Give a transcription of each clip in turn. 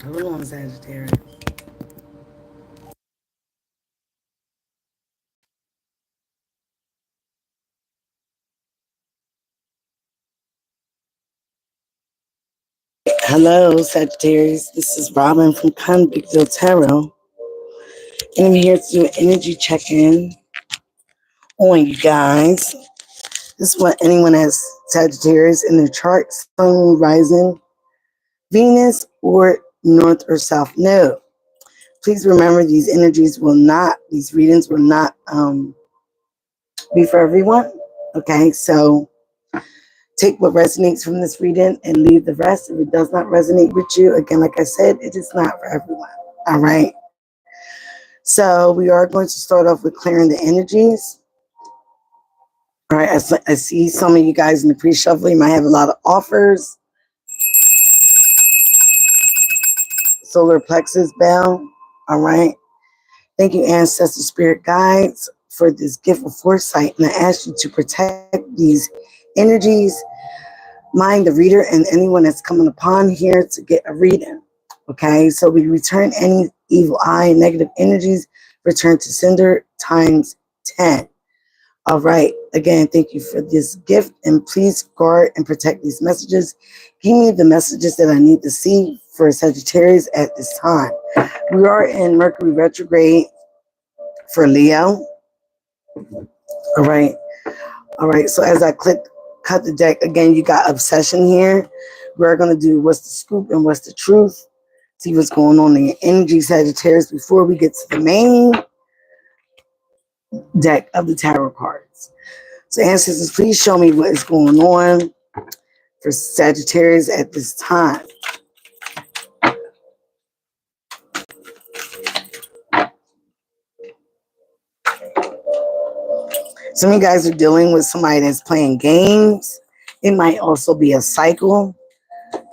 Hold on, Sagittarius. Hello, Sagittarius. This is Robin from Convictville Tarot, and I'm here to do an energy check-in on you guys. This is what anyone has Sagittarius in their chart, Sun, Rising, Venus, or North or South Node. Please remember these readings will not be for everyone. Okay, so take what resonates from this reading and leave the rest. If it does not resonate with you, again, like I said, it is not for everyone. All right. So we are going to start off with clearing the energies. All right. I see some of you guys in the pre-shuffle. You might have a lot of offers. Solar plexus bell. All right. Thank you, ancestor spirit guides, for this gift of foresight. And I ask you to protect these energies, mind the reader, and anyone that's coming upon here to get a reading. Okay, so we return any evil eye, negative energies, return to sender times 10. All right, again, thank you for this gift, and please guard and protect these messages. Give me the messages that I need to see for Sagittarius at this time. We are in Mercury retrograde for Leo. All right. All right. So as I cut the deck, again, you got obsession here. We're going to do what's the scoop and what's the truth. See what's going on in your energy, Sagittarius, before we get to the main deck of the tarot cards. So ancestors, please show me what is going on for Sagittarius at this time. Some of you guys are dealing with somebody that's playing games. It might also be a cycle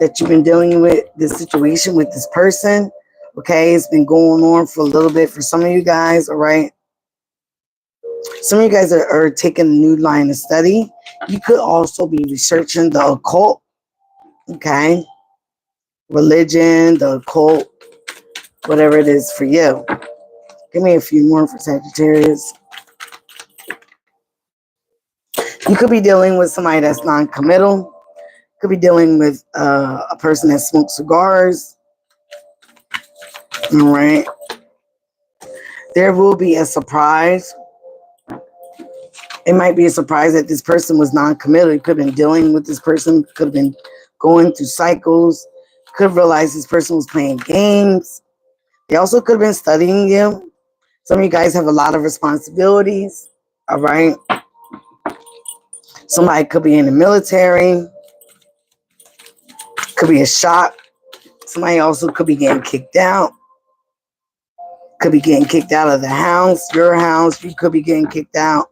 that you've been dealing with, this situation with this person. Okay, it's been going on for a little bit for some of you guys. All right. Some of you guys are taking a new line of study. You could also be researching the occult. Okay. Religion, the occult, whatever it is for you. Give me a few more for Sagittarius. You could be dealing with somebody that's non-committal. Could be dealing with a person that smokes cigars. All right. There will be a surprise. It might be a surprise that this person was non-committal. You could have been dealing with this person. Could have been going through cycles. Could have realized this person was playing games. They also could have been studying you. Some of you guys have a lot of responsibilities. All right. Somebody could be in the military. Could be a shock. Somebody also could be getting kicked out. Could be getting kicked out of the house, your house. You could be getting kicked out.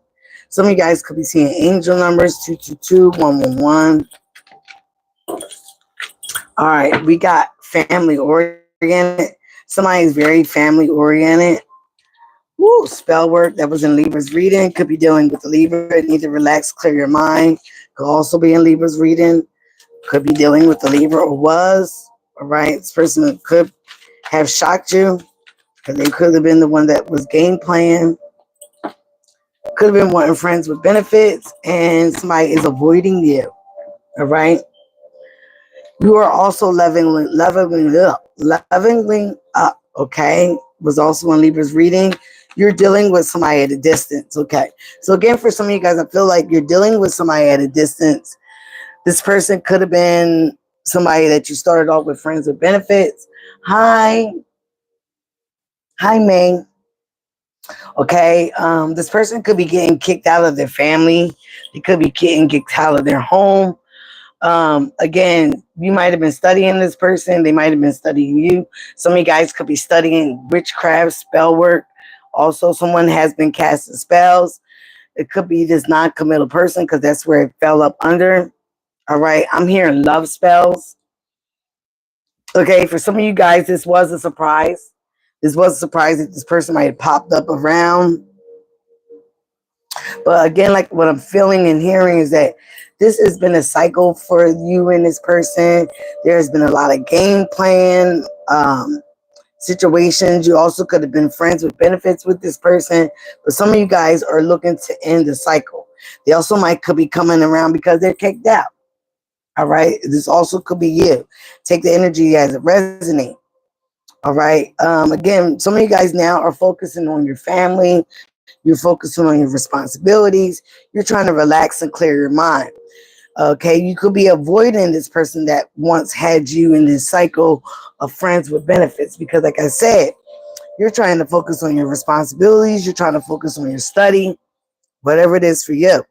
Some of you guys could be seeing angel numbers 222, 111. All right, we got family oriented. Somebody is very family oriented. Woo, spell work that was in Libra's reading. Could be dealing with the Libra. Need to relax, clear your mind. Could also be in Libra's reading. Could be dealing with the Libra or was. All right, this person could have shocked you. Because they could have been the one that was game playing. Could have been wanting friends with benefits. And somebody is avoiding you. All right. You are also leveling up, okay? Was also in Libra's reading. You're dealing with somebody at a distance, okay? So again, for some of you guys, I feel like you're dealing with somebody at a distance. This person could have been somebody that you started off with friends with benefits. Hi, May. Okay, this person could be getting kicked out of their family. They could be getting kicked out of their home. Again, you might have been studying this person. They might have been studying you. Some of you guys could be studying witchcraft, spell work. Also, someone has been casting spells. It could be this non-committal person because that's where it fell up under. All right, I'm hearing love spells. Okay, for some of you guys, this was a surprise. This was a surprise that this person might have popped up around. But again, like what I'm feeling and hearing is that this has been a cycle for you and this person. There's been a lot of game plan situations. You also could have been friends with benefits with this person, but some of you guys are looking to end the cycle. They also might could be coming around because they're kicked out. All right. This also could be you. Take the energy as it resonates. All right. Again, some of you guys now are focusing on your family. You're focusing on your responsibilities. You're trying to relax and clear your mind. Okay. You could be avoiding this person that once had you in this cycle of friends with benefits because, like I said, you're trying to focus on your responsibilities. You're trying to focus on your study, whatever it is for you.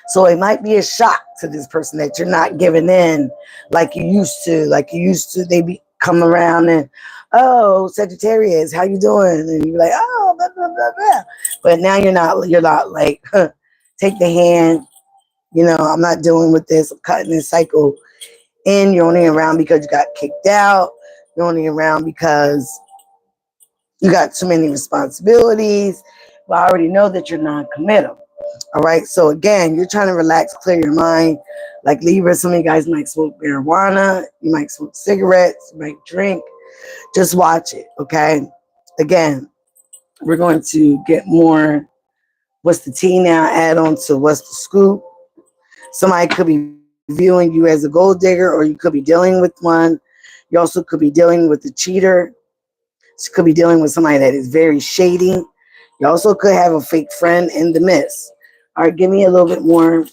So it might be a shock to this person that you're not giving in like you used to. Like you used to, they be come around and, oh, Sagittarius, how you doing? And you're like, oh, blah, blah, blah, blah. But now you're not like, huh, take the hand. I'm not dealing with this. I'm cutting this cycle. And you're only around because you got kicked out. You're only around because you got too many responsibilities. But I already know that you're non-committal. All right. So again, you're trying to relax, clear your mind. Like Libra, some of you guys might smoke marijuana, you might smoke cigarettes, you might drink. Just watch it. Okay. Again, we're going to get more what's the tea now, add on to what's the scoop. Somebody could be viewing you as a gold digger, or you could be dealing with one. You also could be dealing with a cheater. You could be dealing with somebody that is very shady. You also could have a fake friend in the midst. All right, give me a little bit more.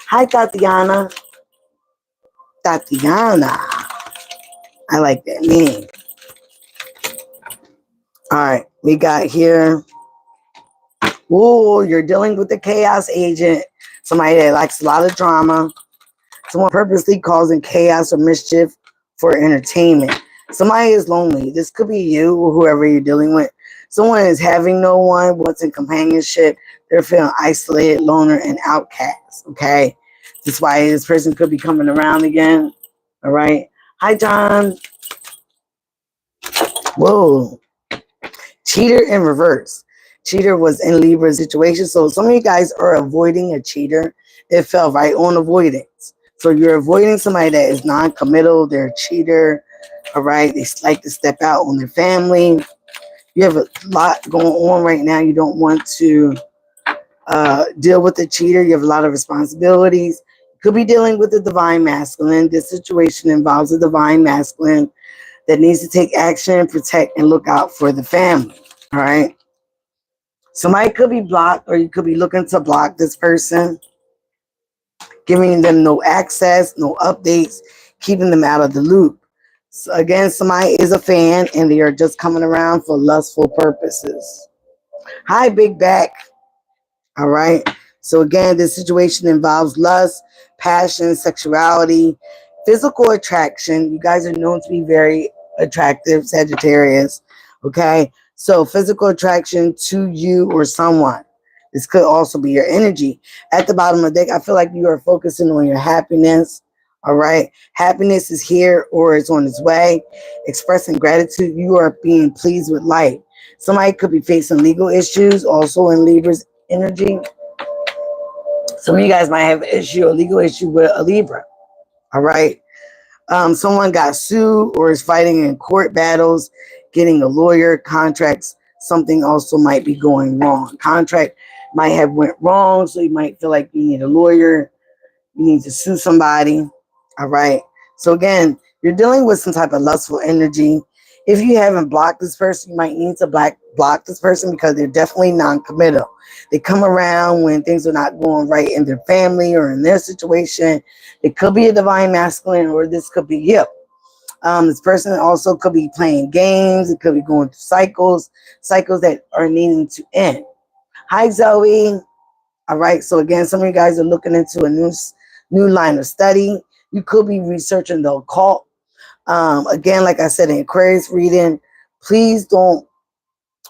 Hi, Tatiana. Tatiana. I like that name. All right, we got here. Ooh, you're dealing with the chaos agent. Somebody that likes a lot of drama. Someone purposely causing chaos or mischief for entertainment. Somebody is lonely. This could be you or whoever you're dealing with. Someone is having no one, wants in companionship. They're feeling isolated, loner, and outcast. Okay. That's why this person could be coming around again. All right. Hi, John. Whoa. Cheater in reverse. Cheater was in Libra's situation. So some of you guys are avoiding a cheater. It fell right on avoidance. So you're avoiding somebody that is non-committal. They're a cheater. All right. They like to step out on their family. You have a lot going on right now. You don't want to deal with the cheater. You have a lot of responsibilities. You could be dealing with the divine masculine. This situation involves a divine masculine that needs to take action, protect, and look out for the family. All right. Somebody could be blocked, or you could be looking to block this person, giving them no access, no updates, keeping them out of the loop. So again, somebody is a fan and they are just coming around for lustful purposes. Hi, Big Back. All right. So again, this situation involves lust, passion, sexuality, physical attraction. You guys are known to be very attractive, Sagittarius. Okay. So physical attraction to you or someone. This could also be your energy. At the bottom of the deck, I feel like you are focusing on your happiness. All right. Happiness is here or it's on its way. Expressing gratitude. You are being pleased with life. Somebody could be facing legal issues, also in Libra's energy. Some of you guys might have an issue, a legal issue with a Libra. All right. Someone got sued or is fighting in court battles, getting a lawyer, contracts. Something also might be going wrong. Contract might have went wrong, so you might feel like you need a lawyer. You need to sue somebody. All right. So again, you're dealing with some type of lustful energy. If you haven't blocked this person, you might need to block this person because they're definitely non-committal. They come around when things are not going right in their family or in their situation. It could be a divine masculine, or this could be you. This person also could be playing games. It could be going through cycles that are needing to end. Hi, Zoe. All right. So again, some of you guys are looking into a new line of study. You could be researching the occult. Again, like I said, in Aquarius reading, please don't,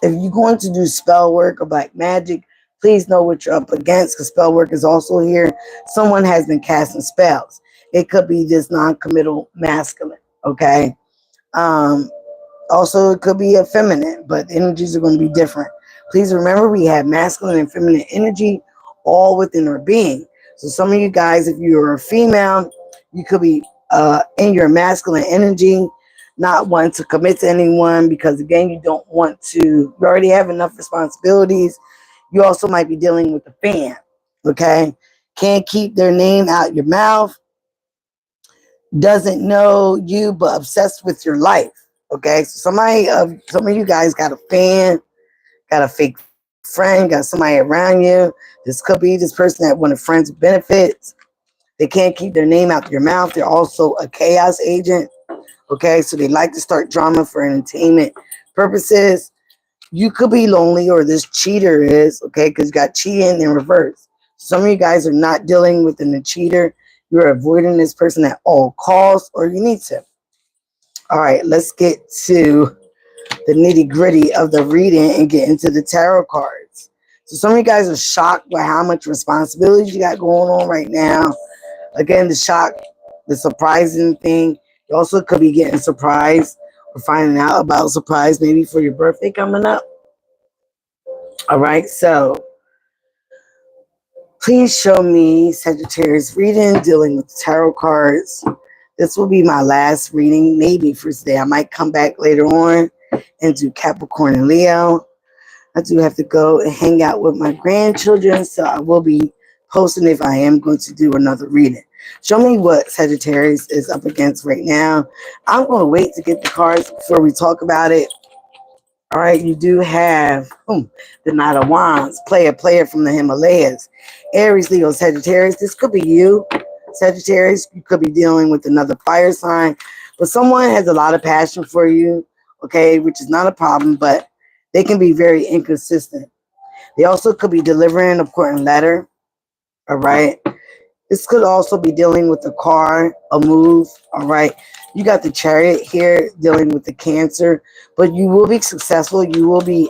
if you're going to do spell work or black magic, please know what you're up against, because spell work is also here. Someone has been casting spells. It could be this non-committal masculine. Okay. Also, it could be a feminine, but the energies are going to be different. Please remember we have masculine and feminine energy all within our being. So some of you guys, if you're a female, you could be in your masculine energy, not wanting to commit to anyone because again, you don't want to, you already have enough responsibilities. You also might be dealing with a fan, okay? Can't keep their name out your mouth, doesn't know you but obsessed with your life. Okay, so some of you guys got a fan, got a fake friend, got somebody around you. This could be this person that wanted friends with benefits. They can't keep their name out your mouth. They're also a chaos agent. Okay, so they like to start drama for entertainment purposes. You could be lonely, or this cheater is, okay, because you got cheating in reverse. Some of you guys are not dealing with a cheater. You're avoiding this person at all costs, or you need to. All right, let's get to the nitty gritty of the reading and get into the tarot cards. So some of you guys are shocked by how much responsibility you got going on right now. Again, the shock, the surprising thing. You also could be getting surprised or finding out about a surprise maybe for your birthday coming up. All right, so please show me Sagittarius reading dealing with the tarot cards. This will be my last reading, maybe for today. I might come back later on and do Capricorn and Leo. I do have to go and hang out with my grandchildren, so I will be posting if I am going to do another reading. Show me what Sagittarius is up against right now. I'm going to wait to get the cards before we talk about it. All right, you do have the Knight of Wands, player from the Himalayas. Aries, Leo, Sagittarius. This could be you, Sagittarius. You could be dealing with another fire sign, but someone has a lot of passion for you, okay, which is not a problem, but they can be very inconsistent. They also could be delivering an important letter, all right? This could also be dealing with a car, a move, all right? You got the Chariot here dealing with the Cancer, but you will be successful. You will be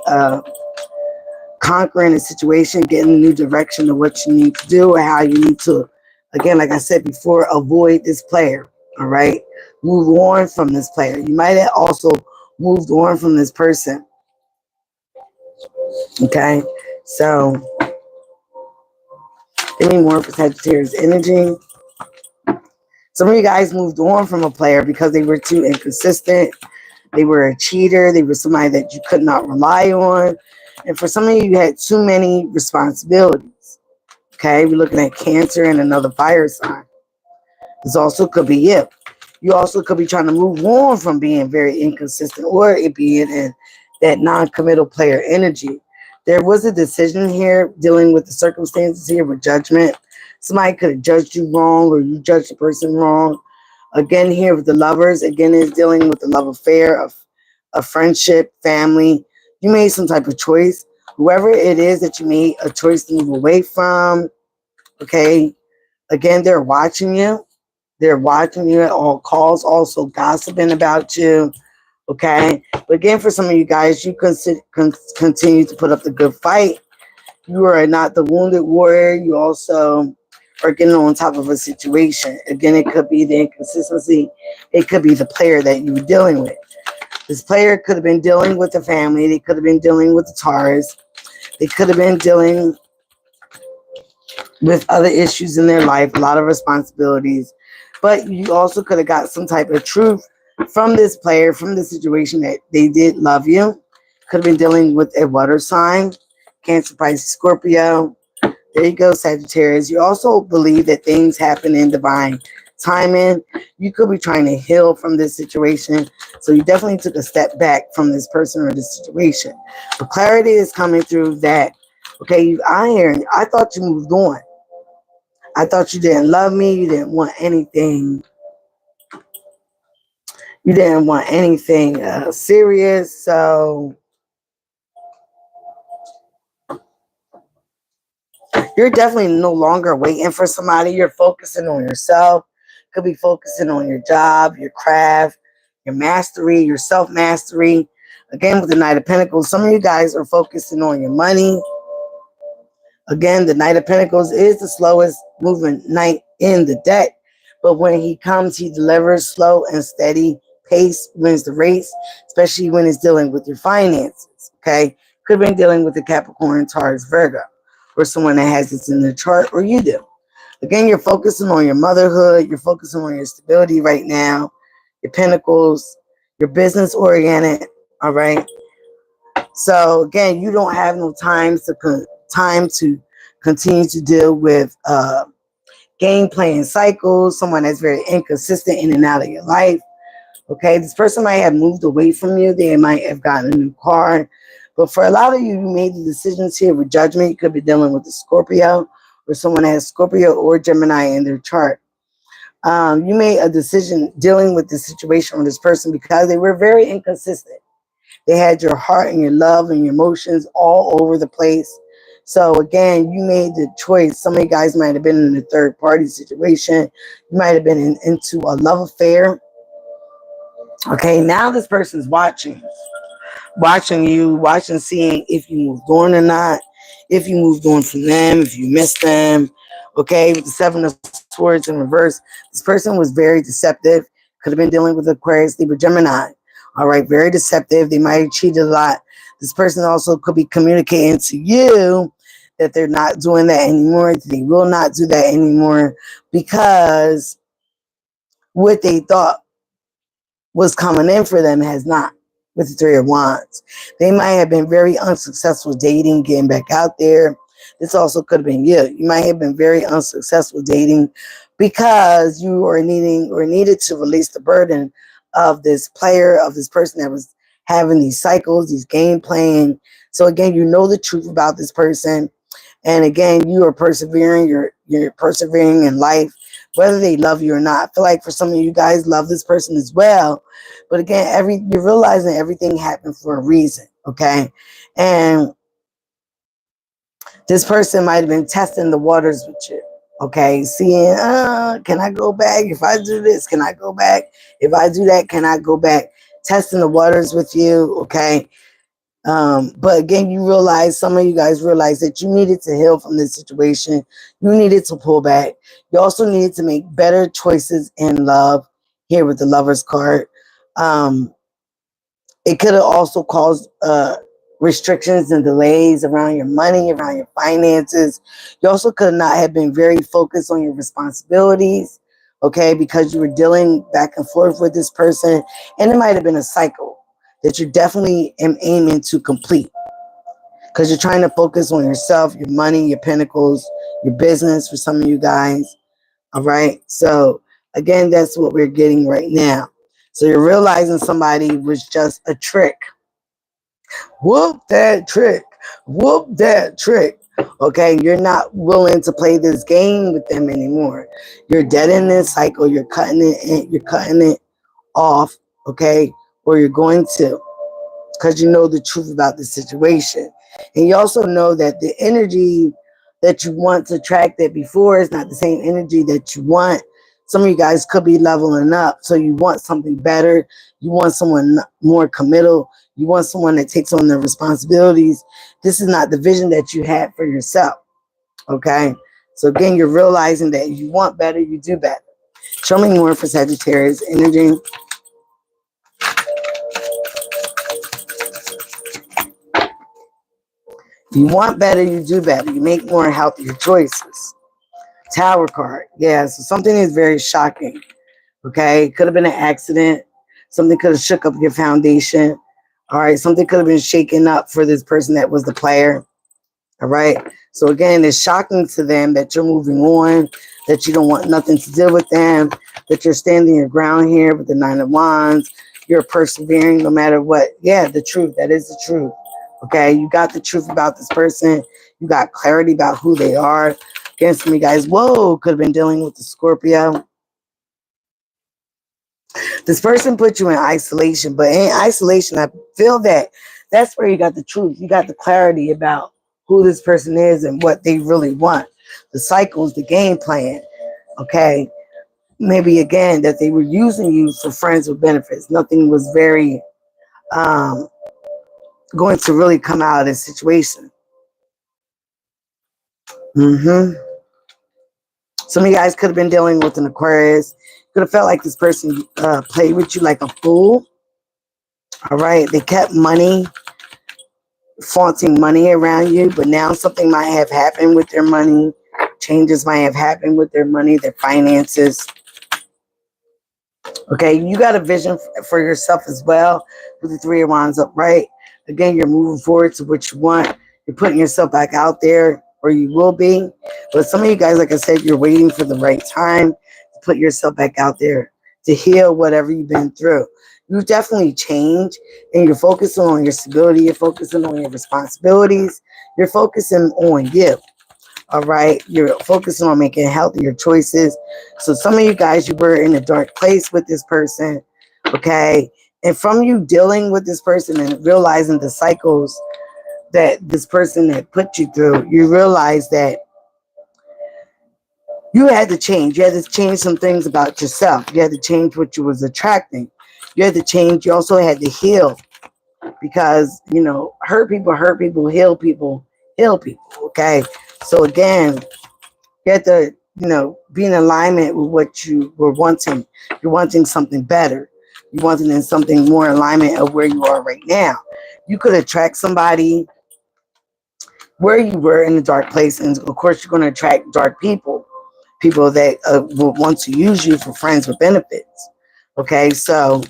conquering a situation, getting a new direction of what you need to do or how you need to, again, like I said before, avoid this player, all right? Move on from this player. You might have also moved on from this person, okay? So, give me more for Sagittarius energy. Some of you guys moved on from a player because they were too inconsistent. They were a cheater. They were somebody that you could not rely on. And for some of you, you had too many responsibilities. Okay, we're looking at Cancer and another fire sign. This also could be you. You also could be trying to move on from being very inconsistent or it being in that non-committal player energy. There was a decision here dealing with the circumstances here with judgment. Somebody could have judged you wrong or you judged the person wrong. Again, here with the lovers, again, is dealing with the love affair of a friendship, family. You made some type of choice. Whoever it is that you made a choice to move away from, okay, again, they're watching you. They're watching you at all calls, also gossiping about you. Okay. But again, for some of you guys, you continue to put up the good fight. You are not the wounded warrior. You also are getting on top of a situation. Again, it could be the inconsistency. It could be the player that you were dealing with. This player could have been dealing with the family. They could have been dealing with the Taurus. They could have been dealing with other issues in their life, a lot of responsibilities. But you also could have got some type of truth from this player, from the situation that they did love you. Could have been dealing with a water sign, Cancer, Pisces, Scorpio. There you go, Sagittarius. You also believe that things happen in divine timing. You could be trying to heal from this situation. So you definitely took a step back from this person or this situation. But clarity is coming through that, okay, you iron. I thought you moved on. I thought you didn't love me. You didn't want anything. You didn't want anything serious. So you're definitely no longer waiting for somebody. You're focusing on yourself. Could be focusing on your job, your craft, your mastery, your self-mastery. Again, with the Knight of Pentacles, some of you guys are focusing on your money. Again, the Knight of Pentacles is the slowest moving knight in the deck. But when he comes, he delivers slow and steady pace, wins the race, especially when it's dealing with your finances. Okay? Could have been dealing with the Capricorn, Taurus, Virgo, or someone that has this in their chart, or you do. Again, you're focusing on your motherhood. You're focusing on your stability right now, your pentacles, your business oriented. All right. So again, you don't have no time to continue to deal with game playing cycles. Someone that's very inconsistent in and out of your life. Okay, this person might have moved away from you. They might have gotten a new car. But for a lot of you, you made the decisions here with judgment. You could be dealing with a Scorpio or someone that has Scorpio or Gemini in their chart. You made a decision dealing with the situation with this person because they were very inconsistent. They had your heart and your love and your emotions all over the place. So again, you made the choice. Some of you guys might have been in a third party situation. You might have been into a love affair. Okay, now this person's watching you, seeing if you moved on or not, if you moved on from them, if you missed them. Okay, with the Seven of Swords in reverse, this person was very deceptive. Could have been dealing with Aquarius, Libra, Gemini. All right, very deceptive. They might have cheated a lot. This person also could be communicating to you that they're not doing that anymore. They will not do that anymore because what they thought was coming in for them has not, with the Three of Wands. They might have been very unsuccessful dating, getting back out there. This also could have been you. You might have been very unsuccessful dating because you were needing or needed to release the burden of this player, of this person that was having these cycles, these game playing. So again, you know the truth about this person. And again, you are persevering. You're persevering in life, whether they love you or not. I feel like for some of you guys love this person as well. But again, you're realizing everything happened for a reason. Okay. And this person might have been testing the waters with you. Okay. Seeing, can I go back? If I do this, can I go back? If I do that, can I go back? Testing the waters with you. Okay. But again, some of you guys realize that you needed to heal from this situation. You needed to pull back. You also needed to make better choices in love here with the Lover's card. It could have also caused restrictions and delays around your money, around your finances. You also could not have been very focused on your responsibilities, okay, because you were dealing back and forth with this person. And it might have been a cycle that you definitely am aiming to complete because you're trying to focus on yourself, your money, your pentacles, your business for some of you guys. All right. So again, that's what we're getting right now. So you're realizing somebody was just a trick. Whoop that trick. Whoop that trick. Okay. You're not willing to play this game with them anymore. You're dead in this cycle. You're cutting it off. Okay. Or you're going to, because you know the truth about the situation. And you also know that the energy that you want to attract that before is not the same energy that you want. Some of you guys could be leveling up. So you want something better. You want someone more committal. You want someone that takes on their responsibilities. This is not the vision that you had for yourself. Okay. So again, you're realizing that you want better, you do better. Show me more for Sagittarius energy. You want better, you do better. You make more healthier choices. Tower card. Yeah, so something is very shocking. Okay, could have been an accident. Something could have shook up your foundation. All right, something could have been shaken up for this person that was the player. All right, so again, it's shocking to them that you're moving on, that you don't want nothing to do with them, that you're standing your ground here with the Nine of Wands. You're persevering no matter what. Yeah, the truth. That is the truth. Okay, you got the truth about this person. You got clarity about who they are. Again, some of you guys, whoa, could have been dealing with the Scorpio. This person put you in isolation, but in isolation, I feel that that's where you got the truth. You got the clarity about who this person is and what they really want. The cycles, the game plan. Okay, maybe again that they were using you for friends with benefits. Nothing was very going to really come out of this situation. Some of you guys could have been dealing with an Aquarius. Could have felt like this person played with you like a fool. All right. They kept money. flaunting money around you, but now something might have happened with their money. Changes might have happened with their money, their finances. Okay, you got a vision for yourself as well with the Three of Wands upright. Again, you're moving forward to what you want. You're putting yourself back out there, or you will be. But some of you guys, like I said, you're waiting for the right time to put yourself back out there to heal whatever you've been through. You've definitely changed, and you're focusing on your stability. You're focusing on your responsibilities. You're focusing on you. All right, you're focusing on making healthier choices. So some of you guys, you were in a dark place with this person, okay? And from you dealing with this person and realizing the cycles that this person had put you through, you realize that you had to change. You had to change some things about yourself. You had to change what you was attracting. You had to change. You also had to heal because, you know, hurt people, heal people, okay? So again, you have to, you know, be in alignment with what you were wanting. You're wanting something better. You're wanting something more in alignment of where you are right now. You could attract somebody where you were in a dark place, and of course, you're going to attract dark people, people that will want to use you for friends with benefits. Okay, so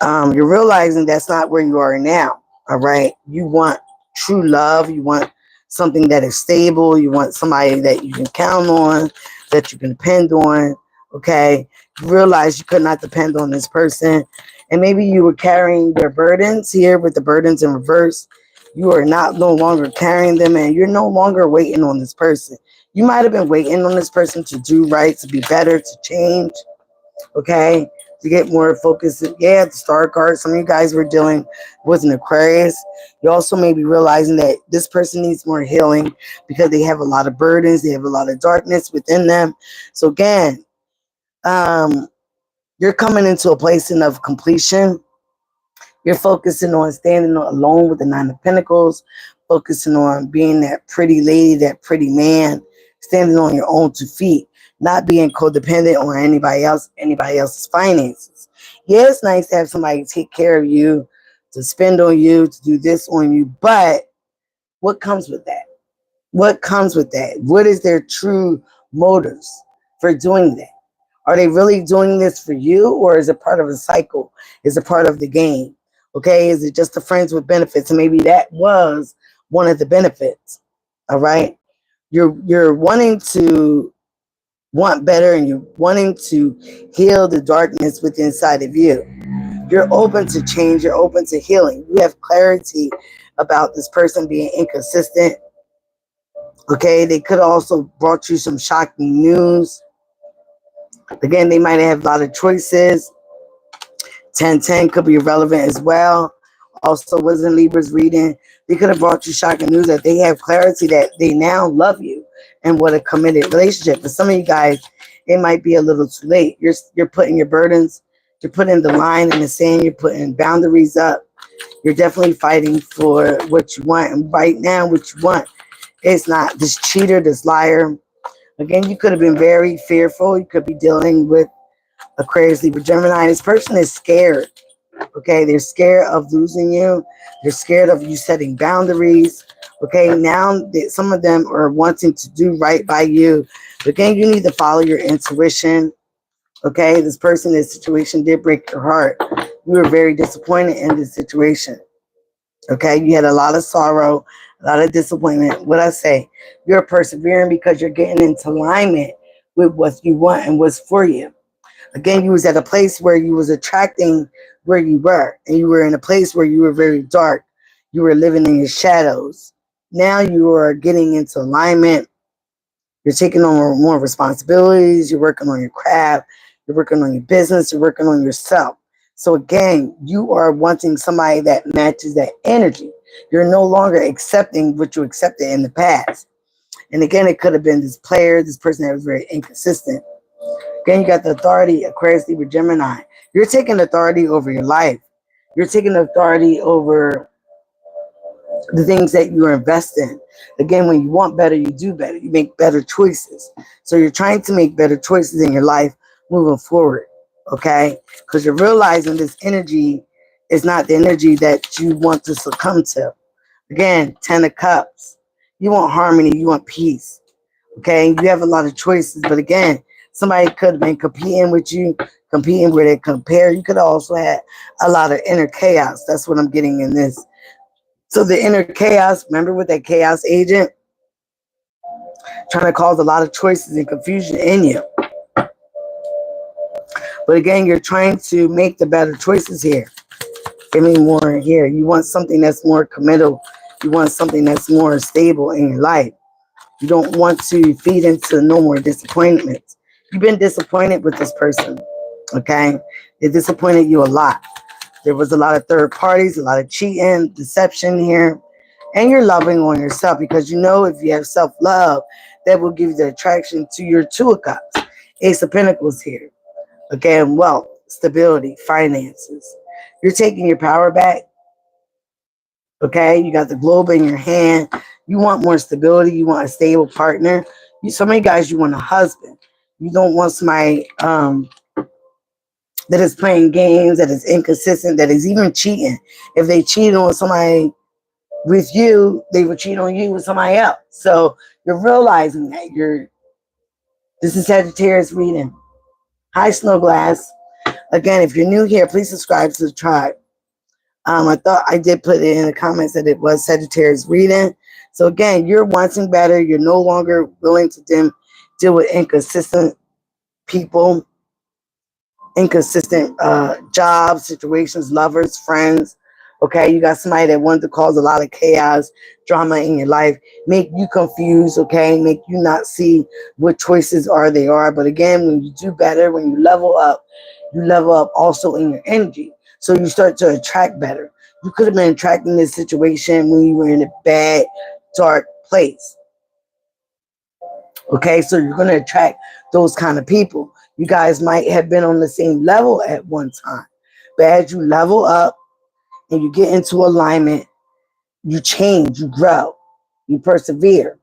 you're realizing that's not where you are now. All right, you want true love. You want something that is stable. You want somebody that you can count on, that you can depend on. Okay, you realize you could not depend on this person, and maybe you were carrying their burdens here with the burdens in reverse. You are not no longer carrying them, and you're no longer waiting on this person. You might have been waiting on this person to do right, to be better, to change. Okay, to get more focused. Yeah, the star card. Some of you guys were dealing with an Aquarius. You also may be realizing that this person needs more healing because they have a lot of burdens. They have a lot of darkness within them. So again, um, you're coming into a place of completion. You're focusing on standing alone with the Nine of Pentacles, focusing on being that pretty lady, that pretty man, standing on your own 2 feet, not being codependent on anybody else's finances. Yeah, it's nice to have somebody take care of you, to spend on you, to do this on you, but what comes with that? What comes with that? What is their true motives for doing that? Are they really doing this for you, or is it part of a cycle? Is it part of the game? Okay, is it just the friends with benefits? And maybe that was one of the benefits. All right. You're wanting to want better, and you're wanting to heal the darkness within inside of you. You're open to change, you're open to healing. You have clarity about this person being inconsistent. Okay, they could also brought you some shocking news. Again, they might have a lot of choices. 1010 could be relevant as well. Also, was in Libra's reading. They could have brought you shocking news that they have clarity that they now love you and what a committed relationship. For some of you guys, it might be a little too late. You're putting your burdens, you're putting the line in the sand, you're putting boundaries up. You're definitely fighting for what you want. And right now, what you want is not this cheater, this liar. Again, you could have been very fearful. You could be dealing with Aquarius, Libra, Gemini. This person is scared. Okay, they're scared of losing you. They're scared of you setting boundaries. Okay, now some of them are wanting to do right by you. But again, you need to follow your intuition. Okay, this person, this situation did break your heart. You were very disappointed in this situation. Okay, you had a lot of sorrow, a lot of disappointment. What I say, you're persevering because you're getting into alignment with what you want and what's for you. Again, you was at a place where you was attracting where you were, and you were in a place where you were very dark. You were living in your shadows. Now you are getting into alignment. You're taking on more responsibilities. You're working on your craft. You're working on your business. You're working on yourself. So again, you are wanting somebody that matches that energy. You're no longer accepting what you accepted in the past. And again, it could have been this player, this person that was very inconsistent. Again, you got the authority, Aquarius, Libra, Gemini. You're taking authority over your life. You're taking authority over the things that you invest in. Again, when you want better, you do better. You make better choices. So you're trying to make better choices in your life moving forward, okay? Because you're realizing this energy is not the energy that you want to succumb to. Again, 10 of Cups. You want harmony. You want peace. Okay, you have a lot of choices, but again, somebody could have been competing with you, competing where they compare. You could also have a lot of inner chaos. That's what I'm getting in this. So the inner chaos, remember with that chaos agent, trying to cause a lot of choices and confusion in you. But again, you're trying to make the better choices here. Give me more here. You want something that's more committal. You want something that's more stable in your life. You don't want to feed into no more disappointments. You've been disappointed with this person, okay? They disappointed you a lot. There was a lot of third parties, a lot of cheating, deception here. And you're loving on yourself because you know if you have self-love, that will give you the attraction to your Two of Cups. Ace of Pentacles here. Again, wealth, stability, finances. You're taking your power back. Okay, you got the globe in your hand. You want more stability. You want a stable partner. So many guys, you want a husband. You don't want somebody that is playing games, that is inconsistent, that is even cheating. If they cheat on somebody with you, they would cheat on you with somebody else. So you're realizing that this is Sagittarius reading. Hi, Snow Glass. Again, if you're new here, please subscribe to the tribe. I thought I did put it in the comments that it was Sagittarius reading. So again, you're wanting better. You're no longer willing to deal with inconsistent people, inconsistent jobs, situations, lovers, friends. Okay, you got somebody that wanted to cause a lot of chaos, drama in your life, make you confused, okay, make you not see what choices they are. But again, when you do better, when you level up also in your energy. So you start to attract better. You could have been attracting this situation when you were in a bad, dark place. Okay, so you're going to attract those kind of people. You guys might have been on the same level at one time. But as you level up and you get into alignment, you change, you grow, you persevere.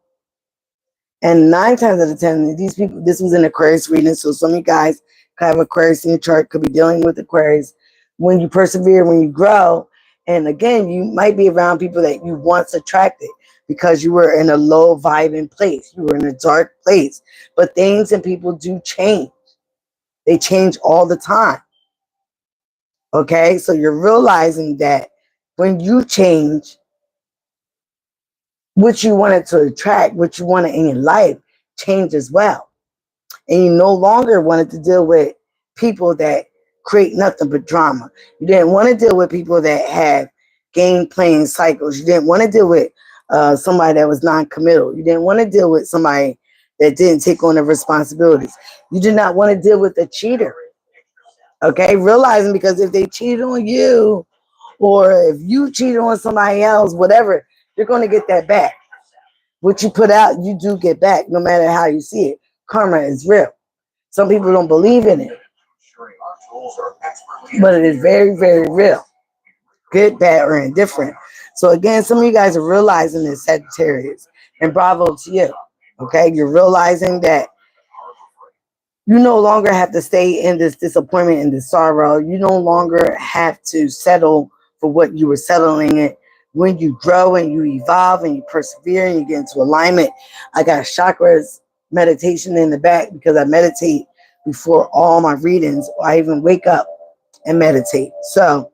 And 9 times out of 10, these people, this was an Aquarius reading, so some of you guys have Aquarius in your chart, could be dealing with Aquarius. When you persevere, when you grow, and again, you might be around people that you once attracted because you were in a low vibing place. You were in a dark place. But things and people do change. They change all the time. Okay? So you're realizing that when you change, what you wanted to attract, what you wanted in your life, change as well. And you no longer wanted to deal with people that create nothing but drama. You didn't want to deal with people that have game playing cycles. You didn't want to deal with somebody that was non-committal. You didn't want to deal with somebody that didn't take on the responsibilities. You did not want to deal with a cheater. Okay, realizing because if they cheated on you or if you cheated on somebody else, whatever, you're going to get that back. What you put out, you do get back, no matter how you see it. Karma is real. Some people don't believe in it, but it is very, very real. Good, bad, or indifferent. So again, some of you guys are realizing this, Sagittarius, and bravo to you. Okay, you're realizing that you no longer have to stay in this disappointment and this sorrow. You no longer have to settle for what you were settling in. When you grow and you evolve and you persevere and you get into alignment, I got chakras meditation in the back because I meditate before all my readings. I even wake up and meditate. So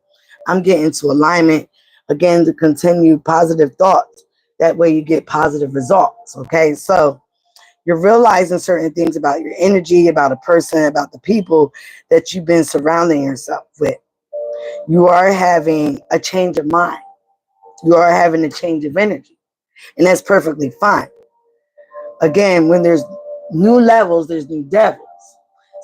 I'm getting into alignment again to continue positive thoughts. That way you get positive results. Okay, so you're realizing certain things about your energy, about a person, about the people that you've been surrounding yourself with. You are having a change of mind. You are having a change of energy. And that's perfectly fine. Again, when there's new levels, there's new devils.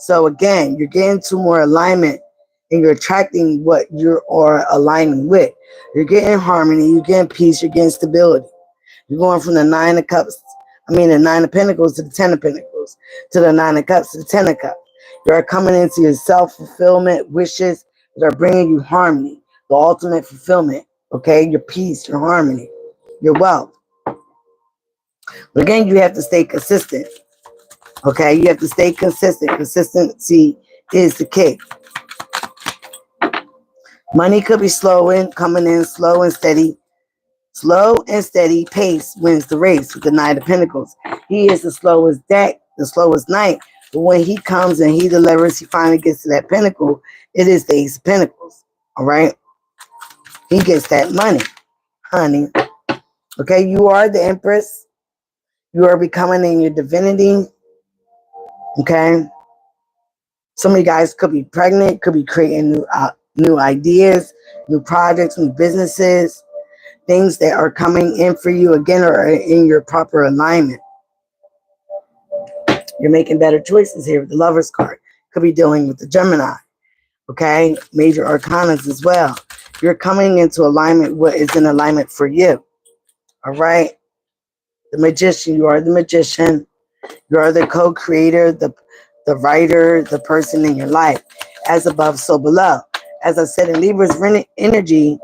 So again, you're getting to more alignment and you're attracting what you are aligning with. You're getting harmony, you're getting peace, you're getting stability. You're going from the the 9 of Pentacles to the 10 of Pentacles, to the 9 of Cups to the 10 of Cups. You're coming into your self-fulfillment wishes that are bringing you harmony, the ultimate fulfillment, okay? Your peace, your harmony, your wealth. But again, you have to stay consistent, okay? You have to stay consistent. Consistency is the key. Money could be coming in slow and steady. Slow and steady pace wins the race with the Knight of Pentacles. He is the slowest deck, the slowest knight. But when he comes and he delivers, he finally gets to that pinnacle. It is the Ace of Pentacles. All right. He gets that money, honey. Okay. You are the Empress. You are becoming in your divinity. Okay. Some of you guys could be pregnant, could be creating new ideas, new projects, new businesses, things that are coming in for you again or in your proper alignment. You're making better choices here with the Lover's card. Could be dealing with the Gemini. Okay, major arcanas as well. You're coming into alignment. What is in alignment for you? All right. The Magician. You are the magician. You are the co-creator, the writer, the person in your life. As above, so below. As I said, in Libra's energy,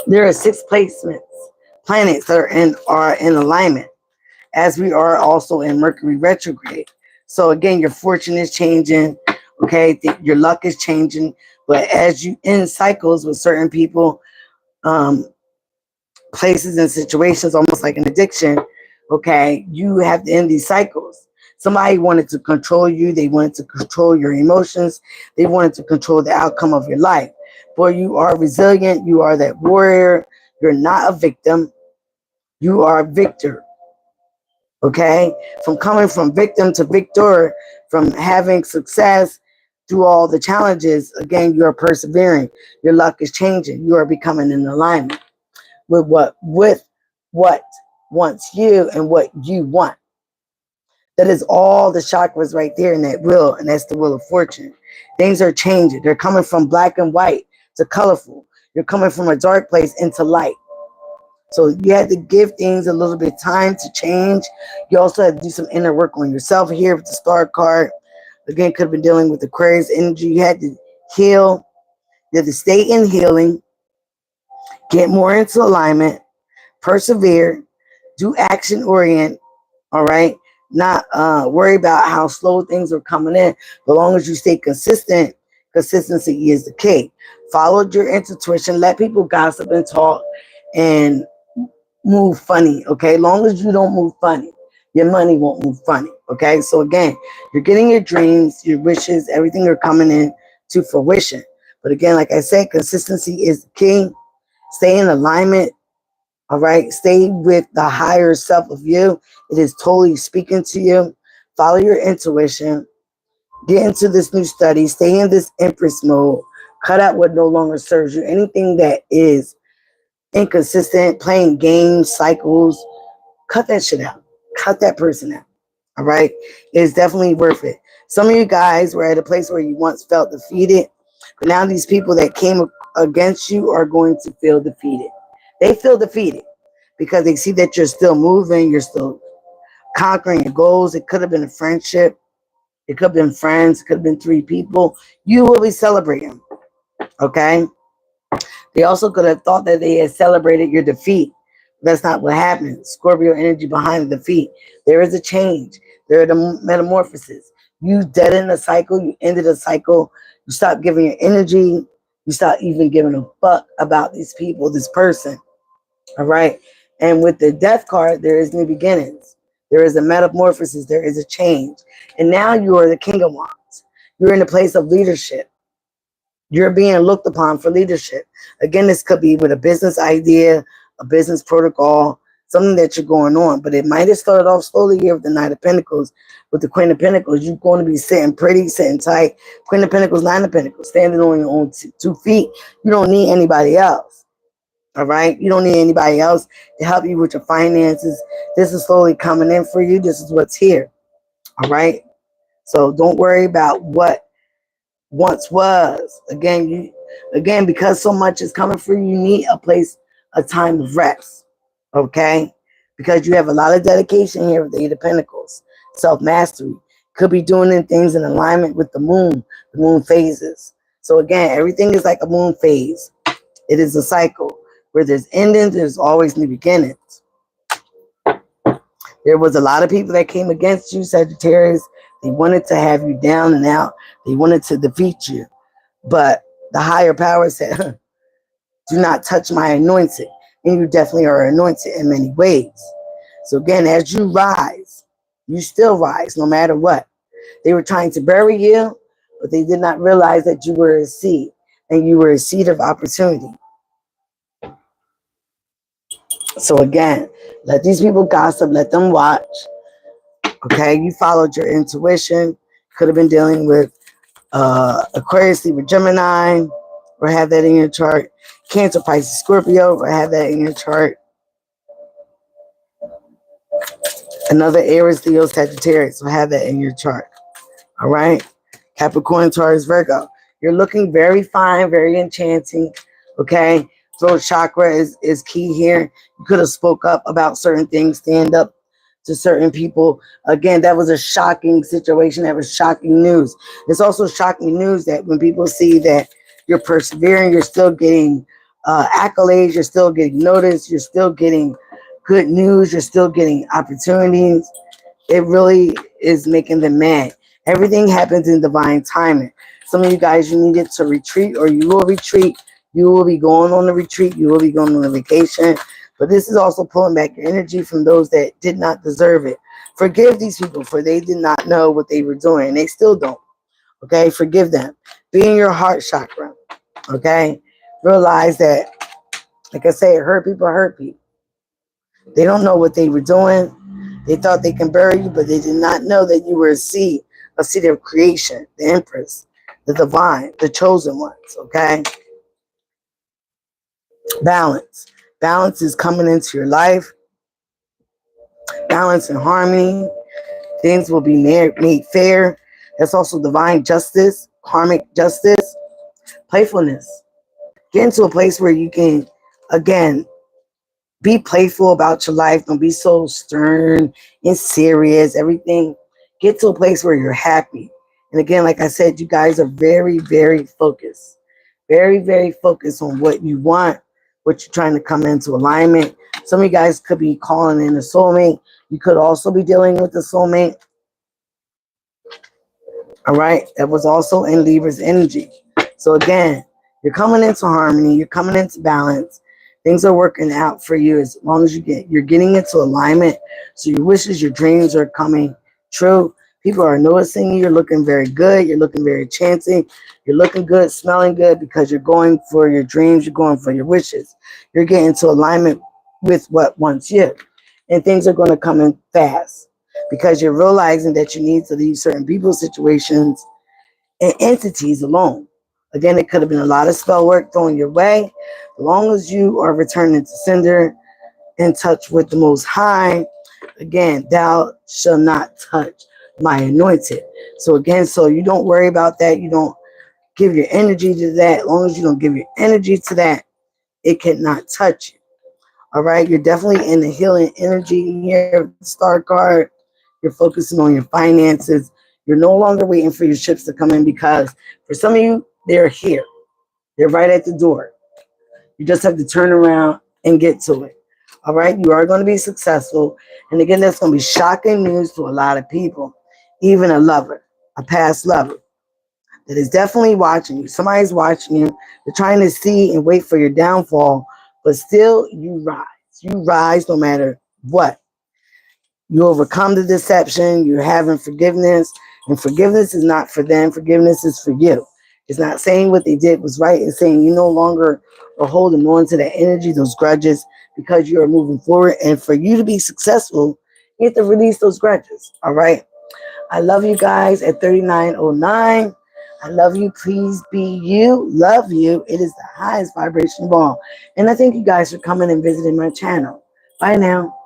there are 6 planets that are in alignment, as we are also in Mercury retrograde. So again, your fortune is changing. Okay, your luck is changing. But as you in cycles with certain people, places and situations, almost like an addiction, okay, you have to end these cycles. Somebody wanted to control you. They wanted to control your emotions. They wanted to control the outcome of your life. Boy, you are resilient. You are that warrior. You're not a victim. You are a victor. Okay? From coming from victim to victor, from having success through all the challenges, again, you're persevering. Your luck is changing. You are becoming in alignment with what wants you and what you want. That is all the chakras right there in that wheel, and that's the wheel of fortune. Things are changing. They're coming from black and white to colorful. You're coming from a dark place into light. So you have to give things a little bit of time to change. You also have to do some inner work on yourself here with the Star card. Again, could have been dealing with Aquarius energy. You had to heal. You have to stay in healing. Get more into alignment. Persevere. Do action orient. All right. Not worry about how slow things are coming in. But as long as you stay consistent, consistency is the key. Follow your intuition. Let people gossip and talk and move funny. Okay. As long as you don't move funny, your money won't move funny. Okay. So again, you're getting your dreams, your wishes, everything are coming in to fruition. But again, like I said, consistency is the key. Stay in alignment. All right. Stay with the higher self of you. It is totally speaking to you. Follow your intuition. Get into this new study. Stay in this Empress mode. Cut out what no longer serves you. Anything that is inconsistent, playing games, cycles, cut that shit out. Cut that person out. All right. It's definitely worth it. Some of you guys were at a place where you once felt defeated, but now these people that came against you are going to feel defeated. They feel defeated because they see that you're still moving, you're still conquering your goals. It could have been a friendship. It could have been friends. It could have been 3 people. You will be celebrating. Okay. They also could have thought that they had celebrated your defeat. That's not what happened. Scorpio energy behind the defeat. There is a change. There are the metamorphoses. You deadened a cycle. You ended a cycle. You stopped giving your energy. You stopped even giving a fuck about these people, this person. All right. And with the death card, there is new beginnings. There is a metamorphosis. There is a change. And now you are the King of Wands. You're in a place of leadership. You're being looked upon for leadership. Again, this could be with a business idea, a business protocol, something that you're going on. But it might have started off slowly here with the Knight of Pentacles. With the Queen of Pentacles, you're going to be sitting pretty, sitting tight. Queen of Pentacles, Nine of Pentacles, standing on your own 2 feet. You don't need anybody else. All right. You don't need anybody else to help you with your finances. This is slowly coming in for you. This is what's here. All right. So don't worry about what once was. Again, because so much is coming for you, you need a time of rest. Okay. Because you have a lot of dedication here with the 8 of Pentacles. Self-mastery. Could be doing things in alignment with the moon phases. So again, everything is like a moon phase. It is a cycle. Where there's endings, there's always new beginnings. There was a lot of people that came against you, Sagittarius. They wanted to have you down and out. They wanted to defeat you. But the higher power said, Do not touch my anointed. And you definitely are anointed in many ways. So again, as you rise, you still rise no matter what. They were trying to bury you, but they did not realize that you were a seed and you were a seed of opportunity. So again, let these people gossip, let them watch. Okay, you followed your intuition. Could have been dealing with Aquarius, Libra, Gemini, or have that in your chart. Cancer, Pisces, Scorpio, or have that in your chart. Another Aries, Leo, Sagittarius, or have that in your chart. All right. Capricorn, Taurus, Virgo. You're looking very fine, very enchanting. Okay. Throat chakra is key here. You could have spoke up about certain things, stand up to certain people. Again, that was a shocking situation. That was shocking news. It's also shocking news that when people see that you're persevering, you're still getting accolades, you're still getting noticed, you're still getting good news, you're still getting opportunities. It really is making them mad. Everything happens in divine timing. Some of you guys, you needed to retreat, or you will retreat. You will be going on a retreat. You will be going on a vacation. But this is also pulling back your energy from those that did not deserve it. Forgive these people, for they did not know what they were doing. They still don't. Okay? Forgive them. Be in your heart chakra. Okay? Realize that, like I say, hurt people hurt people. They don't know what they were doing. They thought they can bury you, but they did not know that you were a seed of creation, the empress, the divine, the chosen ones, okay? Balance. Balance is coming into your life. Balance and harmony. Things will be made fair. That's also divine justice, karmic justice, playfulness. Get into a place where you can, again, be playful about your life. Don't be so stern and serious. Everything. Get to a place where you're happy. And again, like I said, you guys are very, very focused. Very, very focused on what you want, what you're trying to come into alignment. Some of you guys could be calling in a soulmate. You could also be dealing with a soulmate. All right. That was also in Libra's energy. So again, you're coming into harmony. You're coming into balance. Things are working out for you as long as you're getting into alignment. So your wishes, your dreams are coming true. People are noticing you. You're looking very good. You're looking very enchanting. You're looking good, smelling good because you're going for your dreams. You're going for your wishes. You're getting into alignment with what wants you. And things are going to come in fast because you're realizing that you need to leave certain people, situations, and entities alone. Again, it could have been a lot of spell work thrown your way. As long as you are returning to sender, in touch with the Most High, again, thou shall not touch my anointed. So again, so you don't worry about that. You don't give your energy to that. As long as you don't give your energy to that, it cannot touch you. All right, you're definitely in the healing energy here with the star card. You're focusing on your finances. You're no longer waiting for your ships to come in because for some of you, they're here. They're right at the door. You just have to turn around and get to it. All right, you are going to be successful. And again, that's going to be shocking news to a lot of people, even a lover, a past lover that is definitely watching you. Somebody's watching you. They're trying to see and wait for your downfall, but still you rise. You rise no matter what. You overcome the deception. You're having forgiveness. And forgiveness is not for them. Forgiveness is for you. It's not saying what they did was right. It's saying you no longer are holding on to that energy, those grudges, because you are moving forward. And for you to be successful, you have to release those grudges. All right. I love you guys at 3909. I love you. Please be you. Love you. It is the highest vibration of all. And I thank you guys for coming and visiting my channel. Bye now.